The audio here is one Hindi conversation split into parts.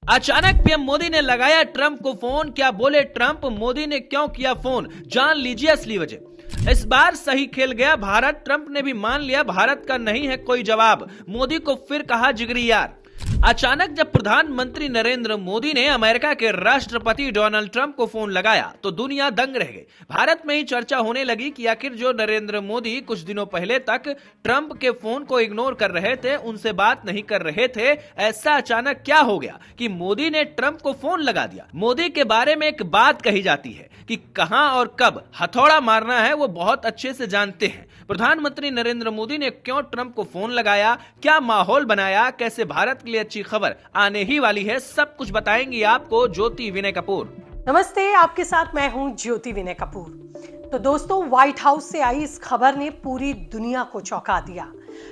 अचानक पीएम मोदी ने लगाया ट्रंप को फोन। क्या बोले ट्रंप, मोदी ने क्यों किया फोन, जान लीजिए असली वजह। इस बार सही खेल गया भारत। ट्रंप ने भी मान लिया भारत का नहीं है कोई जवाब। मोदी को फिर कहा जिगरी यार। अचानक जब प्रधानमंत्री नरेंद्र मोदी ने अमेरिका के राष्ट्रपति डोनाल्ड ट्रंप को फोन लगाया तो दुनिया दंग रह गई। भारत में ही चर्चा होने लगी कि आखिर जो नरेंद्र मोदी कुछ दिनों पहले तक ट्रंप के फोन को इग्नोर कर रहे थे, उनसे बात नहीं कर रहे थे, ऐसा अचानक क्या हो गया कि मोदी ने ट्रंप को फोन लगा दिया। मोदी के बारे में एक बात कही जाती है कि कहां और कब हथौड़ा मारना है वो बहुत अच्छे से जानते हैं। प्रधानमंत्री नरेंद्र मोदी ने क्यों ट्रंप को फोन लगाया, क्या माहौल बनाया, कैसे भारत के लिए अच्छी खबर आने ही वाली है, सब कुछ बताएंगी आपको ज्योति विनय कपूर। नमस्ते, आपके साथ मैं हूं ज्योति विनय कपूर। तो दोस्तों, व्हाइट हाउस से आई इस खबर ने पूरी दुनिया को चौंका दिया।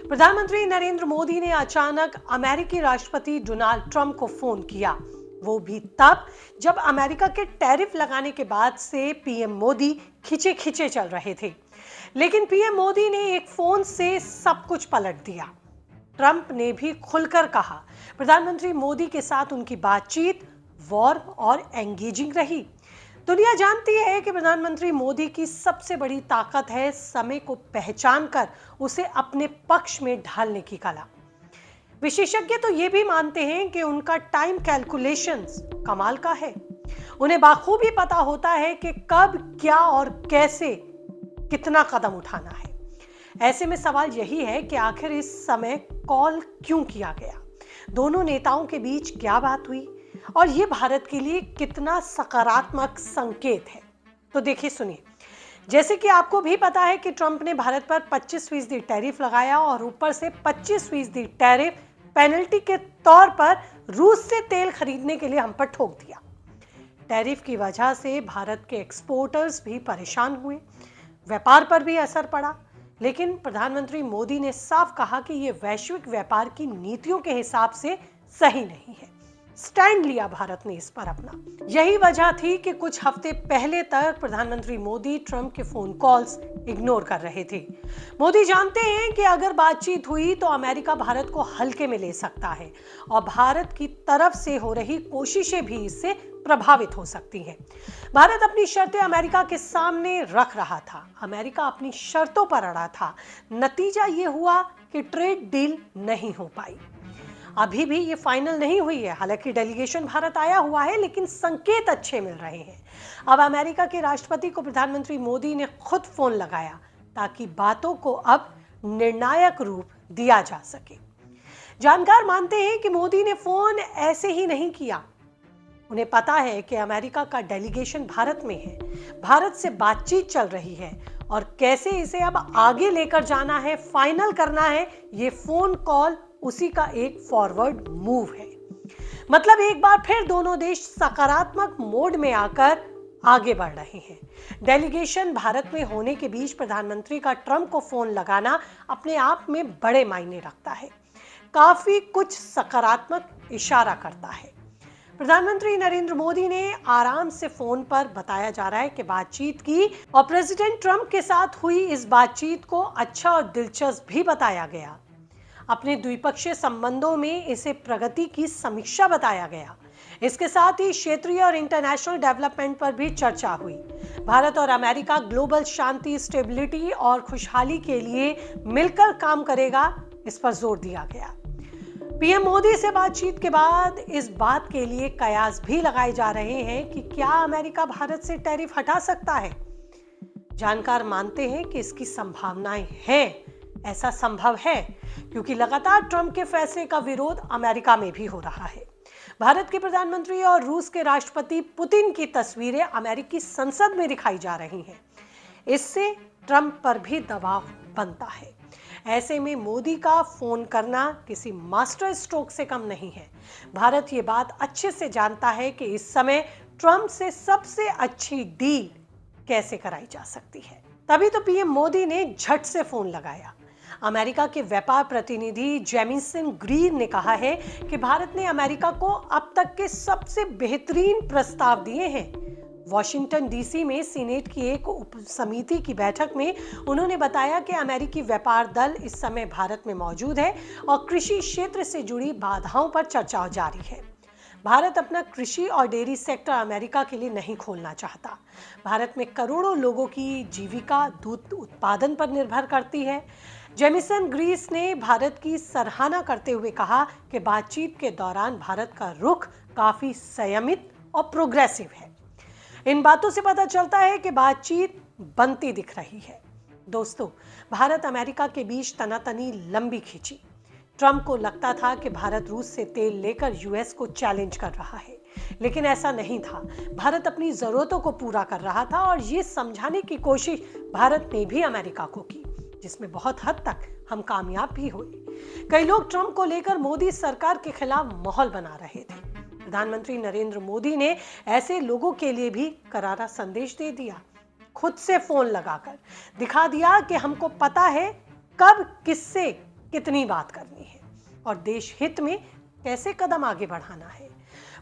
प्रधानमंत्री नरेंद्र मोदी ने अचानक अमेरिकी राष्ट्रपति डोनाल्ड ट्रंप को फोन किया, वो भी तब जब अमेरिका के टैरिफ लगाने के बाद से पीएम मोदी खिंचे चल रहे थे। लेकिन पीएम मोदी ने एक फोन से सब कुछ पलट दिया। ट्रंप ने भी खुलकर कहा प्रधानमंत्री मोदी के साथ उनकी बातचीत वार्म और एंगेजिंग रही। दुनिया जानती है कि प्रधानमंत्री मोदी की सबसे बड़ी ताकत है समय को पहचान कर उसे अपने पक्ष में ढालने की कला। विशेषज्ञ तो ये भी मानते हैं कि उनका टाइम कैलकुलेशंस कमाल का है। उन्हें बाखूबी पता होता है कि कब, क्या और कैसे कितना कदम उठाना है। ऐसे में सवाल यही है कि आखिर इस समय कॉल क्यों किया गया, दोनों नेताओं के बीच क्या बात हुई और ये भारत के लिए कितना सकारात्मक संकेत है। तो देखिए, सुनिए। जैसे कि आपको भी पता है कि ट्रंप ने भारत पर 25% टैरिफ लगाया और ऊपर से 25% टैरिफ पेनल्टी के तौर पर रूस से तेल खरीदने के लिए हम पर ठोक दिया। टैरिफ की वजह से भारत के एक्सपोर्टर्स भी परेशान हुए, व्यापार पर भी असर पड़ा। लेकिन प्रधानमंत्री मोदी ने साफ कहा कि यह वैश्विक व्यापार की नीतियों के हिसाब से सही नहीं है। स्टैंड लिया भारत ने इस पर अपना। यही वजह थी कि कुछ हफ्ते पहले तक प्रधानमंत्री मोदी ट्रंप के फोन कॉल्स इग्नोर कर रहे थे। मोदी जानते हैं कि अगर बातचीत हुई तो अमेरिका भारत को हल्के में ले सकता है और भारत की तरफ से हो रही कोशिशें भी इससे प्रभावित हो सकती हैं। भारत अपनी शर्तें अमेरिका के सामने रख रहा था, अमेरिका अपनी शर्तों पर अड़ा था। नतीजा ये हुआ कि ट्रेड डील नहीं हो पाई। अभी भी ये फाइनल नहीं हुई है, हालांकि डेलीगेशन भारत आया हुआ है, लेकिन संकेत अच्छे मिल रहे हैं। अब अमेरिका के राष्ट्रपति को प्रधानमंत्री मोदी ने खुद फोन लगाया ताकि बातों को अब निर्णायक रूप दिया जा सके। जानकार मानते हैं कि मोदी ने फोन ऐसे ही नहीं किया। उन्हें पता है कि अमेरिका का डेलीगेशन भारत में है, भारत से बातचीत चल रही है और कैसे इसे अब आगे लेकर जाना है, फाइनल करना है, ये फोन कॉल उसी का एक फॉरवर्ड मूव है। मतलब एक बार फिर दोनों देश सकारात्मक मोड में आकर आगे बढ़ रहे हैं। डेलीगेशन भारत में होने के बीच प्रधानमंत्री का ट्रंप को फोन लगाना अपने आप में बड़े मायने रखता है, काफी कुछ सकारात्मक इशारा करता है। प्रधानमंत्री नरेंद्र मोदी ने आराम से फोन पर बताया जा रहा है कि बातचीत की और प्रेसिडेंट ट्रंप के साथ हुई इस बातचीत को अच्छा और दिलचस्प भी बताया गया। अपने द्विपक्षीय संबंधों में इसे प्रगति की समीक्षा बताया गया। इसके साथ ही क्षेत्रीय और इंटरनेशनल डेवलपमेंट पर भी चर्चा हुई। भारत और अमेरिका ग्लोबल शांति, स्टेबिलिटी और खुशहाली के लिए मिलकर काम करेगा, इस पर जोर दिया गया। पीएम मोदी से बातचीत के बाद इस बात के लिए कयास भी लगाए जा रहे हैं कि क्या अमेरिका भारत से टैरिफ हटा सकता है। जानकार मानते हैं कि इसकी संभावनाएं हैं। ऐसा संभव है क्योंकि लगातार ट्रंप के फैसले का विरोध अमेरिका में भी हो रहा है। भारत के प्रधानमंत्री और रूस के राष्ट्रपति पुतिन की तस्वीरें अमेरिकी संसद में दिखाई जा रही हैं। इससे ट्रंप पर भी दबाव बनता है। ऐसे में मोदी का फोन करना किसी मास्टर स्ट्रोक से कम नहीं है। भारत ये बात अच्छे से जानता है कि इस समय ट्रंप से सबसे अच्छी डील कैसे कराई जा सकती है। तभी तो पीएम मोदी ने झट से फोन लगाया। अमेरिका के व्यापार प्रतिनिधि जेमिसन ग्रीन ने कहा है कि भारत ने अमेरिका को अब तक के सबसे बेहतरीन प्रस्ताव दिए हैं। वॉशिंगटन डीसी में सीनेट की एक उप समिति की बैठक में उन्होंने बताया कि अमेरिकी व्यापार दल इस समय भारत में मौजूद है और कृषि क्षेत्र से जुड़ी बाधाओं पर चर्चा जारी है। भारत अपना कृषि और डेयरी सेक्टर अमेरिका के लिए नहीं खोलना चाहता। भारत में करोड़ों लोगों की जीविका दूध उत्पादन पर निर्भर करती है। जेमिसन ग्रीस ने भारत की सराहना करते हुए कहा कि बातचीत के दौरान भारत का रुख काफी संयमित और प्रोग्रेसिव है। इन बातों से पता चलता है कि बातचीत बनती दिख रही है। दोस्तों, भारत अमेरिका के बीच तनातनी लंबी खींची। ट्रंप को लगता था कि भारत रूस से तेल लेकर यूएस को चैलेंज कर रहा है, लेकिन ऐसा नहीं था। भारत अपनी जरूरतों को पूरा कर रहा था और ये समझाने की कोशिश भारत ने भी अमेरिका को की, जिसमें बहुत हद तक हम कामयाब भी हुए। कई लोग ट्रंप को लेकर मोदी सरकार के खिलाफ माहौल बना रहे थे। प्रधानमंत्री नरेंद्र मोदी ने ऐसे लोगों के लिए भी करारा संदेश दे दिया। खुद से फोन लगाकर दिखा दिया कि हमको पता है कब किससे कितनी बात करनी है और देश हित में कैसे कदम आगे बढ़ाना है।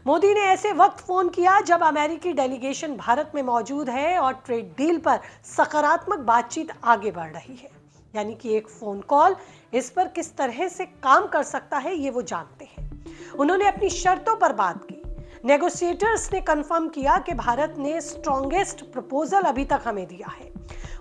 मोदी ने ऐसे वक्त फोन किया जब अमेरिकी डेलीगेशन भारत में मौजूद है और ट्रेड डील पर सकारात्मक बातचीत आगे बढ़ रही है। यानी कि एक फोन कॉल इस पर किस तरह से काम कर सकता है ये वो जानते हैं। उन्होंने अपनी शर्तों पर बात की। नेगोशिएटर्स ने कंफर्म किया कि भारत ने स्ट्रॉन्गेस्ट प्रपोजल अभी तक हमें दिया है।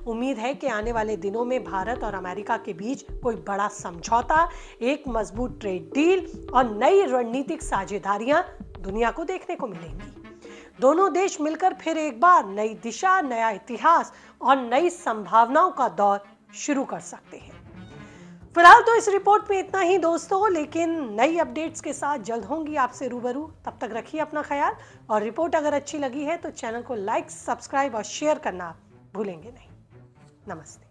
उम्मीद है कि आने वाले दिनों में भारत और अमेरिका के बीच कोई बड़ा समझौता, एक मजबूत ट्रेड डील और नई रणनीतिक साझेदारियां दुनिया को देखने को मिलेंगी। दोनों देश मिलकर फिर एक बार नई दिशा, नया इतिहास और नई संभावनाओं का दौर शुरू कर सकते हैं। फिलहाल तो इस रिपोर्ट में इतना ही दोस्तों, लेकिन नई अपडेट्स के साथ जल्द होंगी आपसे रूबरू। तब तक रखिए अपना ख्याल और रिपोर्ट अगर अच्छी लगी है तो चैनल को लाइक, सब्सक्राइब और शेयर करना भूलेंगे नहीं। नमस्ते।